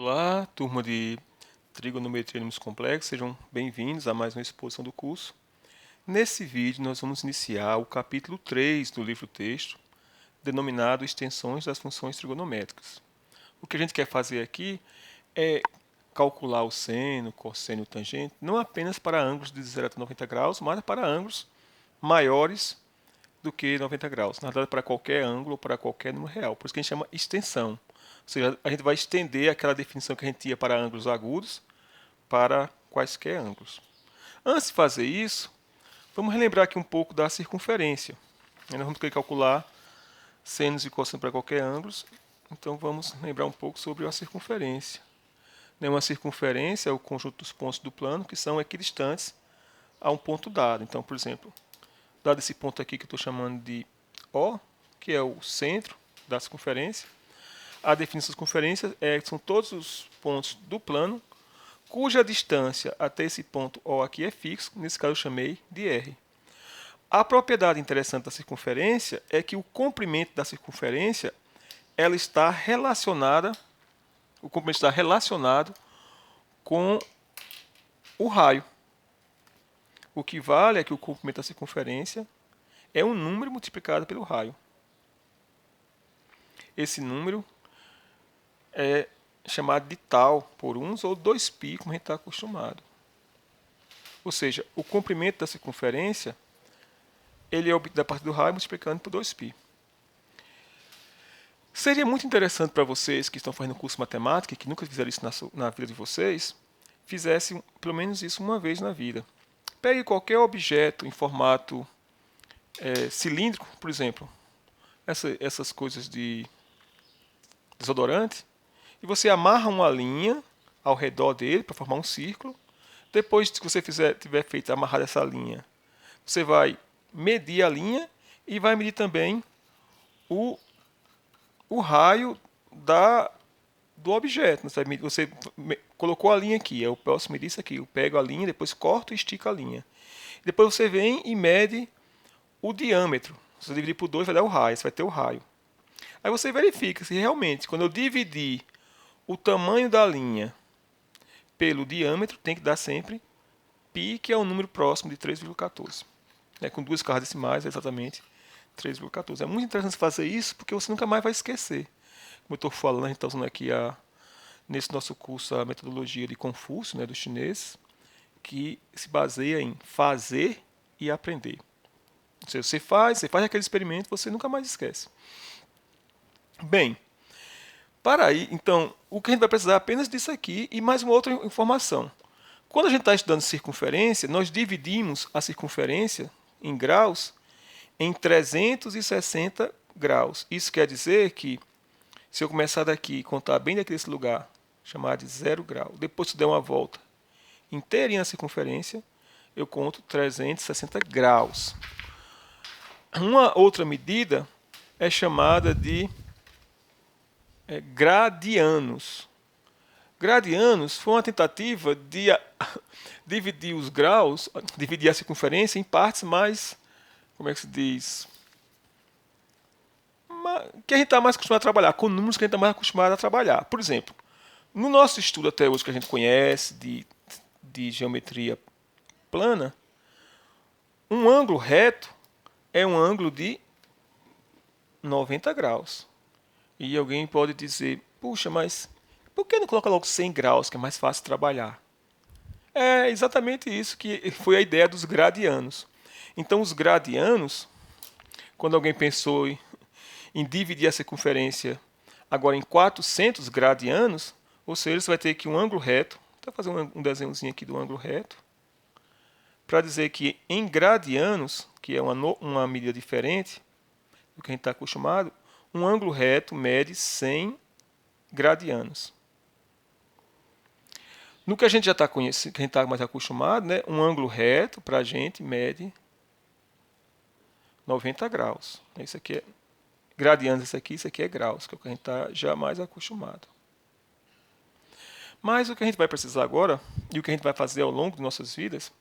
Olá, turma de Trigonometria e Números Complexos, sejam bem-vindos a mais uma exposição do curso. Nesse vídeo, nós vamos iniciar o capítulo 3 do livro-texto, denominado Extensões das Funções Trigonométricas. O que a gente quer fazer aqui é calcular o seno, cosseno e o tangente, não apenas para ângulos de 0 até 90 graus, mas para ângulos maiores do que 90 graus. Na verdade, para qualquer ângulo ou para qualquer número real. Por isso que a gente chama extensão. Ou seja, a gente vai estender aquela definição que a gente tinha para ângulos agudos para quaisquer ângulos. Antes de fazer isso, vamos relembrar aqui um pouco da circunferência. Nós vamos querer calcular senos e cossenos para qualquer ângulo. Então vamos lembrar um pouco sobre a circunferência. Uma circunferência é o conjunto dos pontos do plano que são equidistantes a um ponto dado. Então, por exemplo, dado esse ponto aqui que eu estou chamando de O, que é o centro da circunferência, a definição da circunferência são todos os pontos do plano cuja distância até esse ponto O aqui é fixo, nesse caso eu chamei de R. A propriedade interessante da circunferência é que o comprimento da circunferência ela está relacionada, o comprimento está relacionado com o raio. O que vale é que o comprimento da circunferência é um número multiplicado pelo raio. Esse número é chamado de tal por uns ou 2π, como a gente está acostumado. Ou seja, o comprimento da circunferência ele é obtido a partir do raio multiplicando por 2π. Seria muito interessante para vocês que estão fazendo curso de matemática, que nunca fizeram isso na vida de vocês, fizessem pelo menos isso uma vez na vida. Pegue qualquer objeto em formato cilíndrico, por exemplo, essas coisas de desodorante, e você amarra uma linha ao redor dele para formar um círculo. Depois que você tiver feito amarrar essa linha, você vai medir a linha e vai medir também o raio do objeto. Você colocou a linha aqui, eu posso medir isso aqui. Eu pego a linha, depois corto e estico a linha. Depois você vem e mede o diâmetro. Se você dividir por 2, vai dar o raio, você vai ter o raio. Aí você verifica se realmente, quando eu dividir o tamanho da linha pelo diâmetro, tem que dar sempre π, que é um número próximo de 3,14. Com duas casas decimais, é exatamente 3,14. É muito interessante fazer isso, porque você nunca mais vai esquecer. Como eu estou falando, a gente está usando aqui, nesse nosso curso, a metodologia de Confúcio, dos chineses, que se baseia em fazer e aprender. Ou seja, você faz aquele experimento, você nunca mais esquece. Bem, para aí, então, o que a gente vai precisar é apenas disso aqui e mais uma outra informação. Quando a gente está estudando circunferência, nós dividimos a circunferência em graus em 360 graus. Isso quer dizer que, se eu começar daqui e contar bem daqui desse lugar, chamar de 0 grau, depois que der uma volta inteirinha na circunferência, eu conto 360 graus. Uma outra medida é chamada de gradianos. Gradianos foi uma tentativa de dividir os graus, dividir a circunferência em partes mais, como é que se diz, que a gente está mais acostumado a trabalhar, com números que a gente está mais acostumado a trabalhar. Por exemplo, no nosso estudo até hoje que a gente conhece de geometria plana, um ângulo reto é um ângulo de 90 graus. E alguém pode dizer, puxa, mas por que não coloca logo 100 graus, que é mais fácil trabalhar? É exatamente isso que foi a ideia dos gradianos. Então, os gradianos, quando alguém pensou em dividir a circunferência agora em 400 gradianos, ou seja, você vai ter aqui um ângulo reto. Vou fazer um desenhozinho aqui do ângulo reto, para dizer que em gradianos, que é uma medida diferente do que a gente está acostumado, um ângulo reto mede 100 gradianos. No que a gente já está conhecendo, que a gente está mais acostumado, um ângulo reto para a gente mede 90 graus. Isso aqui é gradianos, isso aqui é graus, que é o que a gente está já mais acostumado. Mas o que a gente vai precisar agora, e o que a gente vai fazer ao longo de nossas vidas,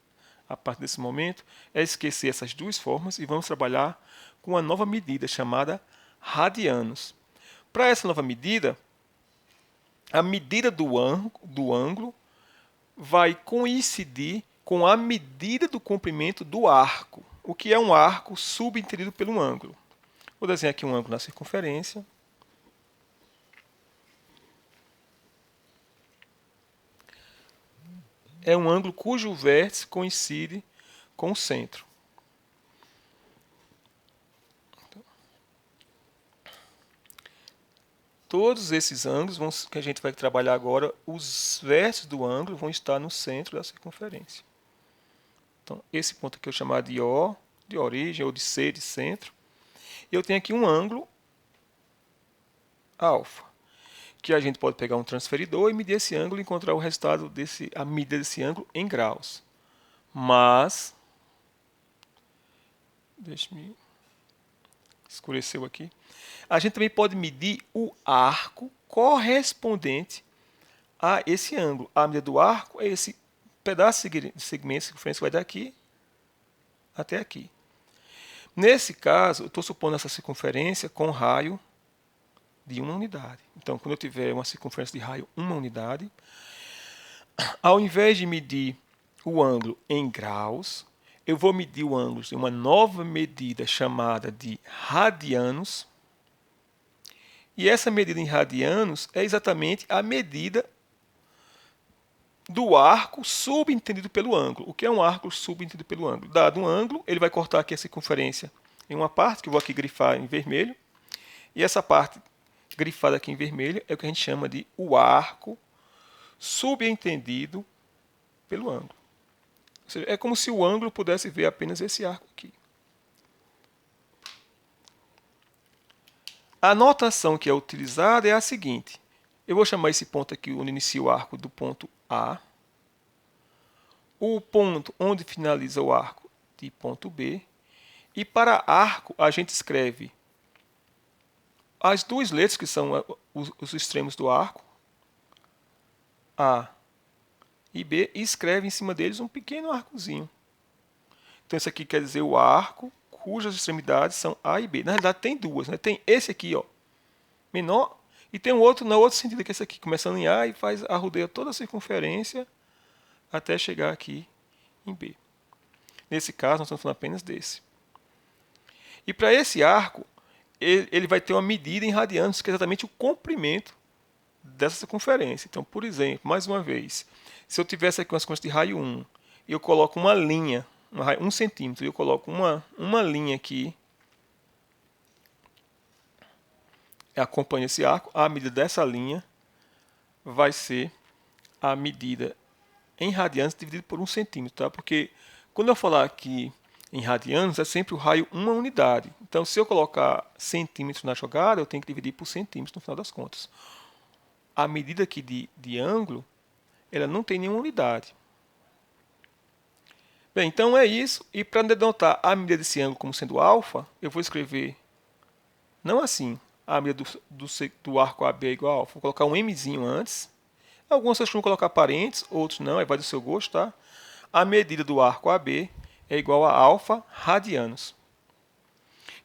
a partir desse momento, é esquecer essas duas formas e vamos trabalhar com uma nova medida chamada radianos. Para essa nova medida, a medida do ângulo vai coincidir com a medida do comprimento do arco. O que é um arco subentendido pelo ângulo? Vou desenhar aqui um ângulo na circunferência. É um ângulo cujo vértice coincide com o centro. Todos esses ângulos que a gente vai trabalhar agora, os vértices do ângulo vão estar no centro da circunferência. Então, esse ponto aqui eu chamar de O, de origem, ou de C, de centro. E eu tenho aqui um ângulo alfa, que a gente pode pegar um transferidor e medir esse ângulo e encontrar o resultado a medida desse ângulo em graus. Mas, deixa-me escureceu aqui. A gente também pode medir o arco correspondente a esse ângulo. A medida do arco é esse pedaço de segmento, circunferência que vai daqui até aqui. Nesse caso, eu estou supondo essa circunferência com raio de 1 unidade. Então, quando eu tiver uma circunferência de raio 1 unidade, ao invés de medir o ângulo em graus, eu vou medir o ângulo em uma nova medida chamada de radianos. E essa medida em radianos é exatamente a medida do arco subentendido pelo ângulo. O que é um arco subentendido pelo ângulo? Dado um ângulo, ele vai cortar aqui a circunferência em uma parte, que eu vou aqui grifar em vermelho. E essa parte grifada aqui em vermelho é o que a gente chama de o arco subentendido pelo ângulo. Ou seja, é como se o ângulo pudesse ver apenas esse arco aqui. A notação que é utilizada é a seguinte. Eu vou chamar esse ponto aqui, onde inicia o arco, do ponto A. O ponto onde finaliza o arco, de ponto B. E para arco, a gente escreve as duas letras, que são os extremos do arco, A e B, e escreve em cima deles um pequeno arcozinho. Então, isso aqui quer dizer o arco cujas extremidades são A e B. Na realidade, tem duas. Né? Tem esse aqui, ó, menor, e tem um outro no outro sentido, que é esse aqui, começando em A e arrodeia toda a circunferência até chegar aqui em B. Nesse caso, nós estamos falando apenas desse. E para esse arco, ele vai ter uma medida em radianos, que é exatamente o comprimento dessa circunferência. Então, por exemplo, mais uma vez, se eu tivesse aqui uma circunferência de raio 1, e eu coloco uma linha, 1 centímetro, e eu coloco uma linha aqui, acompanha esse arco, a medida dessa linha vai ser a medida em radianos dividido por 1 centímetro, tá? Porque quando eu falar aqui em radianos, é sempre o raio 1 unidade. Então, se eu colocar centímetros na jogada, eu tenho que dividir por centímetros no final das contas. A medida aqui de ângulo, ela não tem nenhuma unidade. Bem, então é isso. E para denotar a medida desse ângulo como sendo alfa, eu vou escrever, não assim, a medida do arco AB é igual a alfa. Vou colocar um Mzinho antes. Alguns vocês vão colocar parênteses, outros não, aí vai do seu gosto, tá? A medida do arco AB é igual a alfa radianos.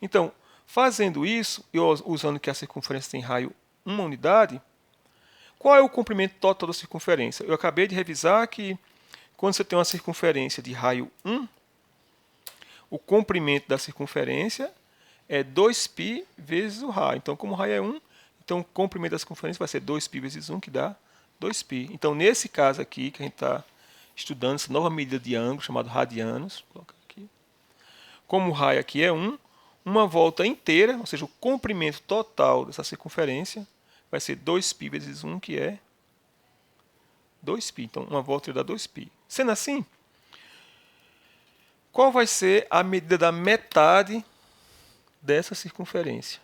Então, fazendo isso, e usando que a circunferência tem raio 1 unidade, qual é o comprimento total da circunferência? Eu acabei de revisar que quando você tem uma circunferência de raio 1, o comprimento da circunferência é 2π vezes o raio. Então, como o raio é 1, então o comprimento da circunferência vai ser 2π vezes 1, que dá 2π. Então, nesse caso aqui, que a gente está estudando essa nova medida de ângulo, chamado radianos, vou colocar aqui. Como o raio aqui é 1, uma volta inteira, ou seja, o comprimento total dessa circunferência vai ser 2π vezes 1, que é 2π. Então, uma volta dá 2π. Sendo assim, qual vai ser a medida da metade dessa circunferência?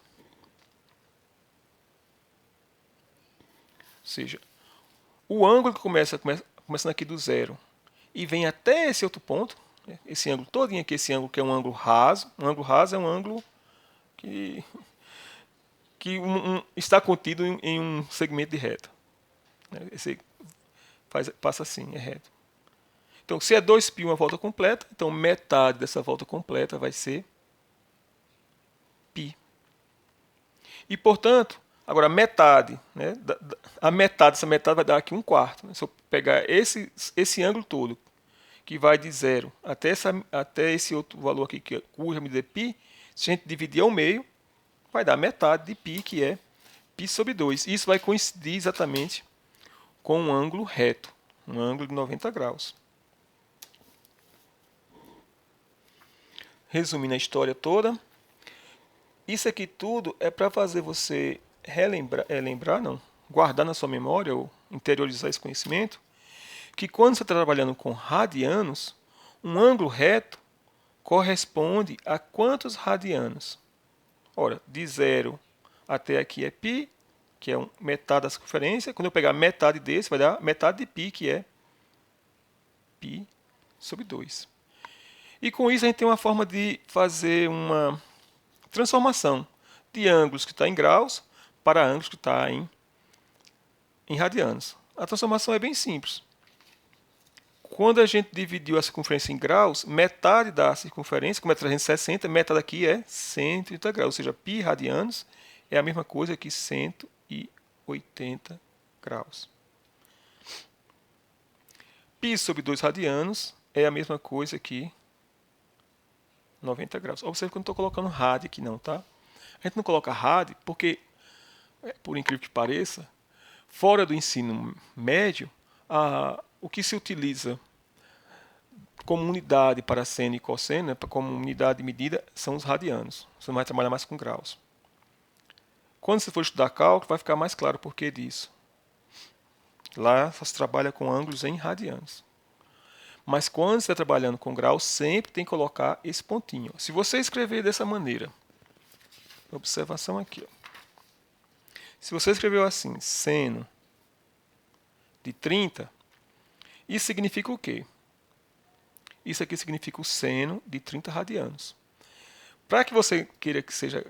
Ou seja, o ângulo que começando aqui do zero e vem até esse outro ponto, esse ângulo todinho aqui, esse ângulo que é um ângulo raso. Um ângulo raso é um ângulo que está contido em um segmento de reta. Esse passa assim, é reto. Então, se é 2π uma volta completa, então metade dessa volta completa vai ser π. E, portanto, Agora, a metade, né, a metade, essa metade vai dar aqui um quarto. Né? Se eu pegar esse ângulo todo, que vai de 0 até esse outro valor aqui, cuja medida é π, se a gente dividir ao meio, vai dar metade de π, que é π sobre 2. Isso vai coincidir exatamente com um ângulo reto, um ângulo de 90 graus. Resumindo a história toda, isso aqui tudo é para fazer você guardar na sua memória ou interiorizar esse conhecimento, que quando você está trabalhando com radianos, um ângulo reto corresponde a quantos radianos? Ora, de 0 até aqui é π, que é metade da circunferência. Quando eu pegar metade desse, vai dar metade de π, que é π sobre 2. E com isso a gente tem uma forma de fazer uma transformação de ângulos que está em graus para ângulos que está em radianos. A transformação é bem simples. Quando a gente dividiu a circunferência em graus, metade da circunferência, como é 360, metade aqui é 130 graus. Ou seja, π radianos é a mesma coisa que 180 graus. Π sobre 2 radianos é a mesma coisa que 90 graus. Observe que eu não estou colocando rádio aqui não, tá? A gente não coloca rádio porque, por incrível que pareça, fora do ensino médio, o que se utiliza como unidade para seno e cosseno, né, como unidade de medida, são os radianos. Você não vai trabalhar mais com graus. Quando você for estudar cálculo, vai ficar mais claro o porquê disso. Lá só se trabalha com ângulos em radianos. Mas quando você está trabalhando com graus, sempre tem que colocar esse pontinho. Se você escrever dessa maneira, observação aqui. Ó. Se você escreveu assim, seno de 30, isso significa o quê? Isso aqui significa o seno de 30 radianos. Para que você queira que seja,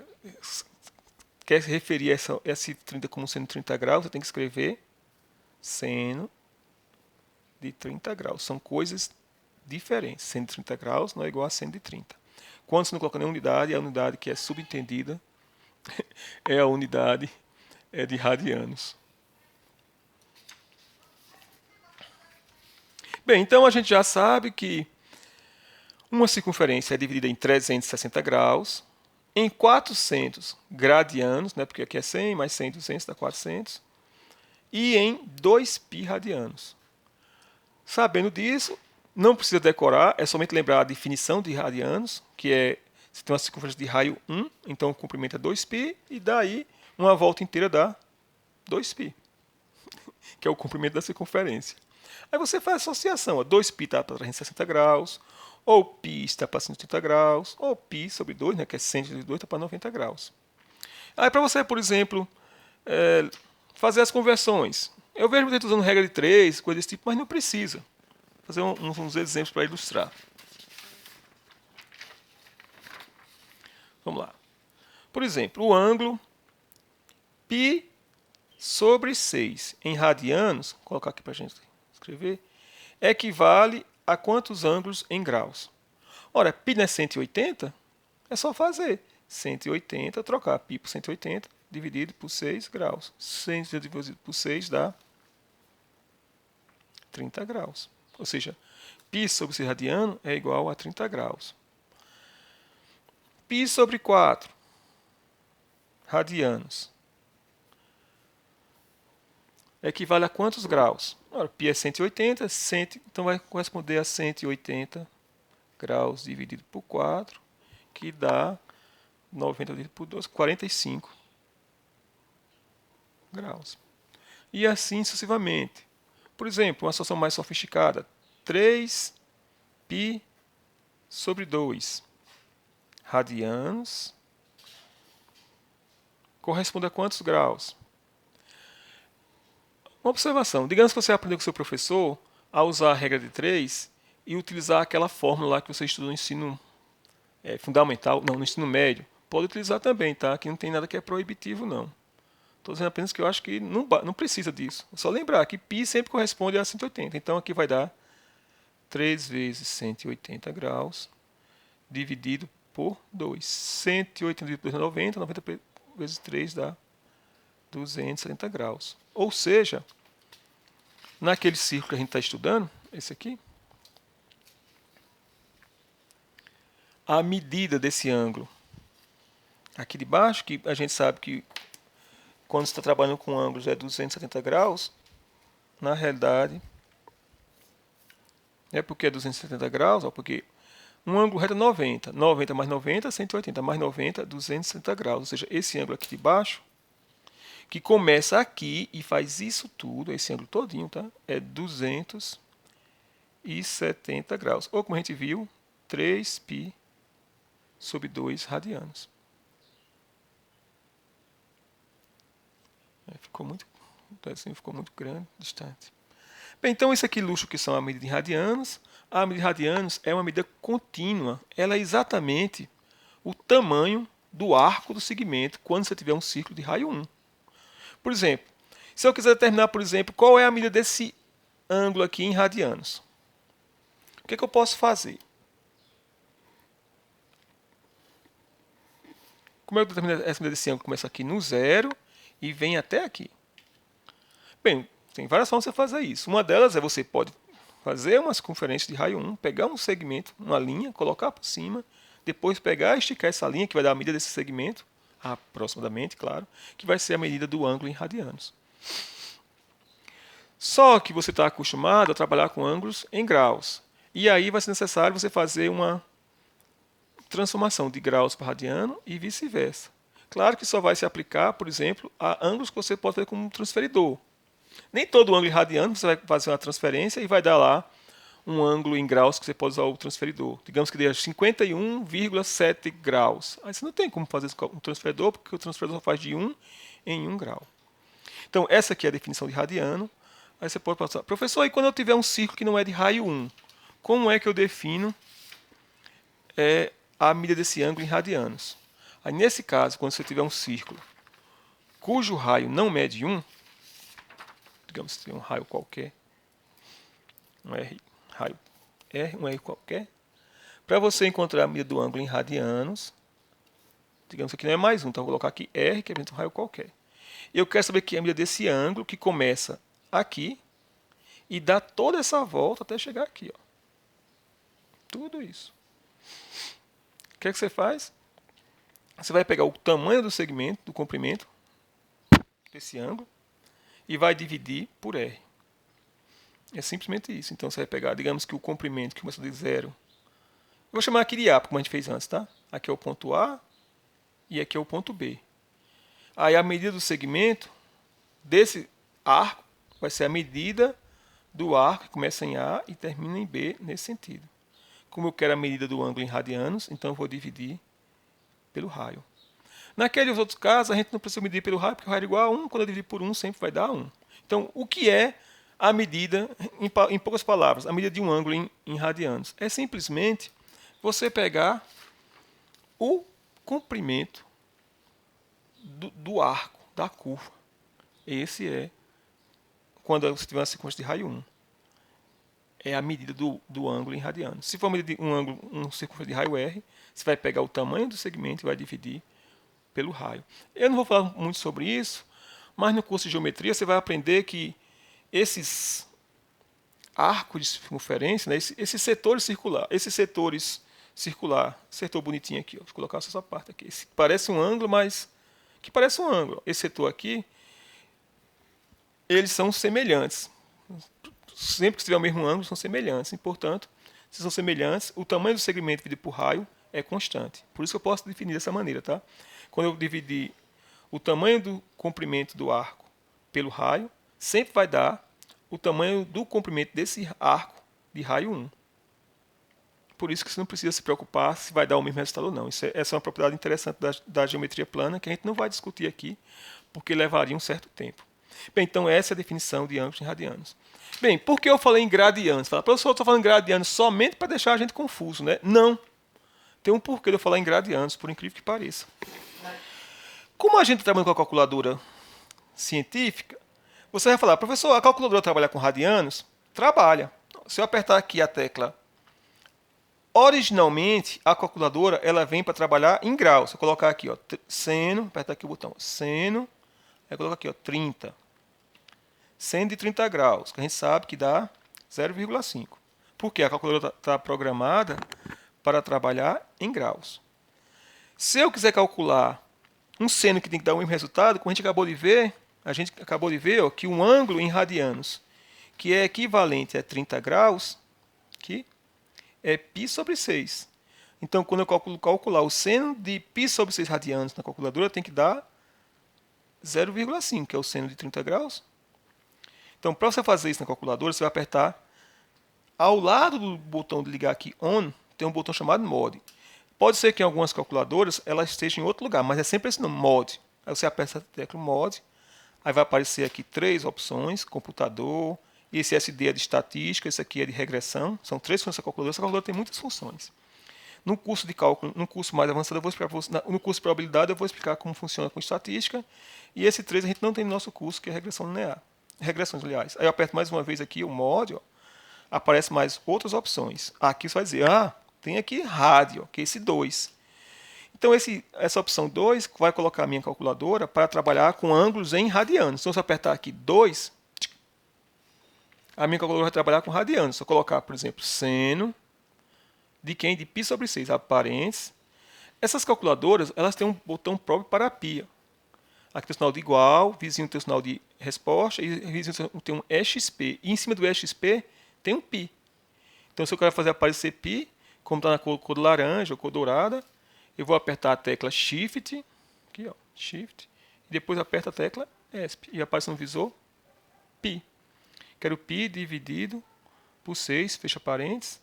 quer se referir a esse 30 como seno de 30 graus, você tem que escrever seno de 30 graus. São coisas diferentes. Seno de 30 graus não é igual a seno de 30. Quando você não coloca nenhuma unidade, a unidade que é subentendida é a unidade de radianos. Bem, então a gente já sabe que uma circunferência é dividida em 360 graus, em 400 gradianos, né, porque aqui é 100 mais 100, 200 dá 400, e em 2π radianos. Sabendo disso, não precisa decorar, é somente lembrar a definição de radianos, que é, você tem uma circunferência de raio 1, então o comprimento é 2π, e daí uma volta inteira dá 2π, que é o comprimento da circunferência. Aí você faz a associação, 2π está para 360 graus, ou π está para 180 graus, ou π sobre 2, né, que é 182, está para 90 graus. Aí para você, por exemplo, fazer as conversões. Eu vejo muita gente usando regra de 3, coisa desse tipo, mas não precisa. Vou fazer uns exemplos para ilustrar. Vamos lá. Por exemplo, o ângulo π sobre 6 em radianos, vou colocar aqui para a gente escrever, equivale a quantos ângulos em graus? Ora, π não é 180? É só fazer 180, trocar π por 180, dividido por 6 graus. 100 dividido por 6 dá 30 graus. Ou seja, π sobre 6 radiano é igual a 30 graus. π sobre 4 radianos equivale a quantos graus? Ora, π é 180, então vai corresponder a 180 graus dividido por 4, que dá 90 dividido por 12, 45 graus. E assim sucessivamente. Por exemplo, uma situação mais sofisticada, 3π sobre 2 radianos corresponde a quantos graus? Uma observação. Digamos que você aprendeu com seu professor a usar a regra de 3 e utilizar aquela fórmula lá que você estudou no ensino fundamental, não, no ensino médio. Pode utilizar também, tá? Aqui não tem nada que é proibitivo, não. Estou dizendo apenas que eu acho que não precisa disso. É só lembrar que π sempre corresponde a 180. Então aqui vai dar 3 vezes 180 graus dividido por 2. 180 dividido por 2 é 90, 90 vezes 3 dá 270 graus. Ou seja, naquele círculo que a gente está estudando, esse aqui, a medida desse ângulo aqui de baixo, que a gente sabe que quando você está trabalhando com ângulos é 270 graus, na realidade, é porque é 270 graus, ó, porque um ângulo reto é 90. 90 mais 90, 180 mais 90, 270 graus. Ou seja, esse ângulo aqui de baixo, que começa aqui e faz isso tudo, esse ângulo todinho, tá? É 270 graus. Ou como a gente viu, 3π sobre 2 radianos. Ficou muito grande, distante. Bem, então isso aqui ilustra o que são a medida em radianos. A medida em radianos é uma medida contínua. Ela é exatamente o tamanho do arco do segmento quando você tiver um círculo de raio 1. Por exemplo, se eu quiser determinar, por exemplo, qual é a medida desse ângulo aqui em radianos, o que eu posso fazer? Como eu determino essa medida desse ângulo? Começa aqui no zero e vem até aqui. Bem, tem várias formas de você fazer isso. Uma delas é você pode fazer uma circunferência de raio 1, pegar um segmento, uma linha, colocar por cima, depois pegar e esticar essa linha, que vai dar a medida desse segmento, aproximadamente, claro, que vai ser a medida do ângulo em radianos. Só que você está acostumado a trabalhar com ângulos em graus. E aí vai ser necessário você fazer uma transformação de graus para radiano e vice-versa. Claro que só vai se aplicar, por exemplo, a ângulos que você pode fazer com um transferidor. Nem todo ângulo em radiano você vai fazer uma transferência e vai dar lá um ângulo em graus que você pode usar o transferidor. Digamos que dê 51,7 graus. Aí você não tem como fazer isso com um transferidor, porque o transferidor só faz de 1 em 1 grau. Então, essa aqui é a definição de radiano. Aí você pode passar, professor, e quando eu tiver um círculo que não é de raio 1, como é que eu defino a medida desse ângulo em radianos? Aí, nesse caso, quando você tiver um círculo cujo raio não mede 1, digamos que tem um raio qualquer, um raio R, um R qualquer, para você encontrar a medida do ângulo em radianos, digamos que aqui não é mais 1, então eu vou colocar aqui R, que é um raio qualquer. E eu quero saber que é a medida desse ângulo que começa aqui e dá toda essa volta até chegar aqui. Ó. Tudo isso. O que é que você faz? Você vai pegar o tamanho do segmento, do comprimento desse ângulo, e vai dividir por R. É simplesmente isso. Então você vai pegar, digamos que o comprimento que começa de 0. Eu vou chamar aqui de A, como a gente fez antes, tá? Aqui é o ponto A e aqui é o ponto B. Aí a medida do segmento desse arco vai ser a medida do arco que começa em A e termina em B nesse sentido. Como eu quero a medida do ângulo em radianos, então eu vou dividir pelo raio. Naqueles outros casos, a gente não precisa medir pelo raio, porque o raio é igual a 1. Quando eu dividir por 1, sempre vai dar 1. Então, o que é a medida, em poucas palavras, a medida de um ângulo em radianos? É simplesmente você pegar o comprimento do arco, da curva. Esse é, quando você tiver uma sequência de raio 1. É a medida do ângulo em radianos. Se for a medida de um circunferência de raio R, você vai pegar o tamanho do segmento e vai dividir pelo raio. Eu não vou falar muito sobre isso, mas no curso de geometria você vai aprender que esses arcos de circunferência, né, esses setores circular, setor bonitinho aqui, ó, vou colocar essa parte aqui. Esse parece um ângulo, mas que parece um ângulo. Esse setor aqui, eles são semelhantes. Sempre que tiver o mesmo ângulo, são semelhantes. E, portanto, se são semelhantes, o tamanho do segmento dividido por raio é constante. Por isso que eu posso definir dessa maneira, tá? Quando eu dividir o tamanho do comprimento do arco pelo raio, sempre vai dar o tamanho do comprimento desse arco de raio 1. Por isso que você não precisa se preocupar se vai dar o mesmo resultado ou não. Essa é uma propriedade interessante da geometria plana que a gente não vai discutir aqui, porque levaria um certo tempo. Bem, então essa é a definição de ângulos em radianos. Bem, por que eu falei em gradianos? Fala, professor, eu estou falando em gradianos somente para deixar a gente confuso, né? Não. Tem um porquê de eu falar em gradianos, por incrível que pareça. Como a gente trabalha com a calculadora científica, você vai falar, professor, a calculadora trabalha com radianos? Trabalha. Se eu apertar aqui a tecla, originalmente a calculadora ela vem para trabalhar em graus. Se eu colocar aqui, ó, seno, apertar aqui o botão, seno, Aí coloca aqui, ó, 30. Seno de 30 graus, que a gente sabe que dá 0,5. Por quê? A calculadora está programada para trabalhar em graus. Se eu quiser calcular um seno que tem que dar o mesmo resultado, como a gente acabou de ver ó, que um ângulo em radianos, que é equivalente a 30 graus, que é π sobre 6. Então, quando eu calcular o seno de π sobre 6 radianos na calculadora, tem que dar 0,5, que é o seno de 30 graus. Então, para você fazer isso na calculadora, você vai apertar ao lado do botão de ligar aqui ON, tem um botão chamado MOD. Pode ser que em algumas calculadoras ela esteja em outro lugar, mas é sempre esse nome, MOD. Aí você aperta a tecla MOD, aí vai aparecer aqui 3 opções, computador, esse SD é de estatística, esse aqui é de regressão. São 3 funções da calculadora. Essa calculadora tem muitas funções. No curso de cálculo, no curso mais avançado, eu vou explicar no curso de probabilidade, eu vou explicar como funciona com estatística. E esse 3 a gente não tem no nosso curso, que é regressão linear. Regressões lineares. Aí eu aperto mais uma vez aqui o MOD, ó, aparece mais outras opções. Aqui você vai dizer, tem aqui rádio, que é esse 2. Então essa opção 2 vai colocar a minha calculadora para trabalhar com ângulos em radianos. Então se eu apertar aqui 2, a minha calculadora vai trabalhar com radianos. Se eu colocar, por exemplo, seno de quem? De π sobre 6, parênteses. Essas calculadoras, elas têm um botão próprio para π. Aqui tem o sinal de igual, vizinho tem o sinal de resposta, e vizinho tem um EXP. E em cima do EXP tem um π. Então, se eu quero fazer aparecer π, como está na cor laranja ou cor dourada, eu vou apertar a tecla Shift, aqui, ó, Shift, e depois aperto a tecla ESP, e aparece no visor π. Quero π dividido por 6, fecha parênteses,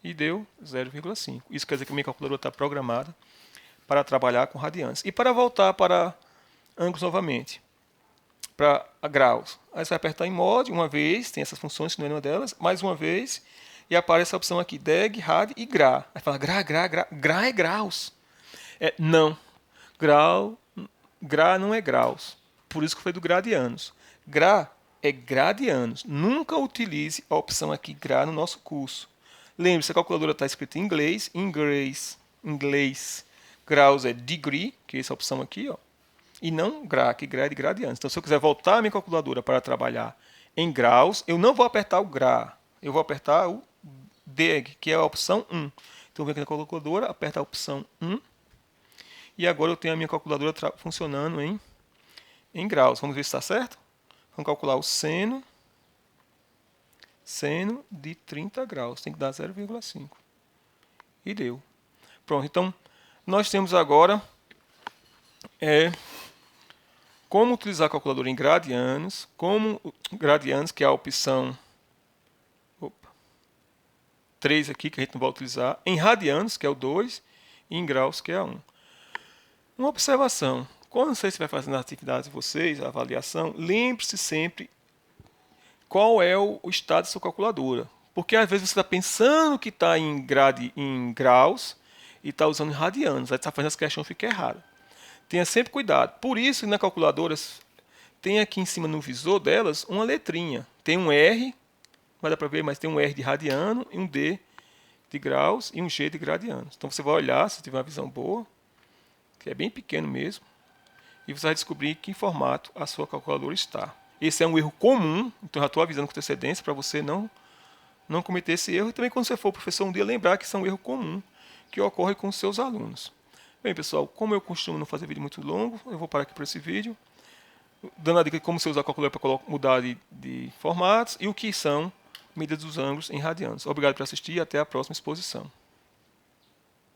e deu 0,5. Isso quer dizer que a minha calculadora está programada para trabalhar com radianos. E para voltar para ângulos novamente, para graus, aí você vai apertar em MOD uma vez, tem essas funções, que não é nenhuma delas, mais uma vez, e aparece a opção aqui, DEG, RAD e GRA. Aí fala, GRA é graus. Não, GRA não é graus, por isso que foi do gradianos. GRA é gradianos. Nunca utilize a opção aqui GRA no nosso curso. Lembre-se, a calculadora está escrita em inglês, graus é degree, que é essa opção aqui, ó, e não GRA, que GRA é de gradianos. Então, se eu quiser voltar a minha calculadora para trabalhar em graus, eu não vou apertar o GRA, eu vou apertar o DEG, que é a opção 1. Então, eu venho aqui na calculadora, aperto a opção 1, e agora eu tenho a minha calculadora funcionando em graus. Vamos ver se está certo? Vamos calcular o seno de 30 graus, tem que dar 0,5. E deu. Pronto, então, nós temos agora como utilizar a calculadora em gradianos, que é a opção 3 aqui, que a gente não vai utilizar, em radianos, que é o 2, e em graus, que é a 1. Uma observação, quando você estiver fazendo a atividade de vocês, a avaliação, lembre-se sempre qual é o estado da sua calculadora. Porque às vezes você está pensando que está em graus e está usando em radianos, aí está fazendo essa questão fica errada. Tenha sempre cuidado. Por isso, na calculadora, tem aqui em cima no visor delas uma letrinha. Tem um R, não dá para ver, mas tem um R de radiano, e um D de graus e um G de gradianos. Então você vai olhar, se tiver uma visão boa, que é bem pequeno mesmo, e você vai descobrir em que formato a sua calculadora está. Esse é um erro comum, então já estou avisando com antecedência para você não cometer esse erro. E também quando você for professor um dia, lembrar que isso é um erro comum que ocorre com os seus alunos. Bem, pessoal, como eu costumo não fazer vídeo muito longo, eu vou parar aqui para esse vídeo, dando a dica de como você usar a calculadora para mudar de formatos e o que são medidas dos ângulos em radianos. Obrigado por assistir e até a próxima exposição.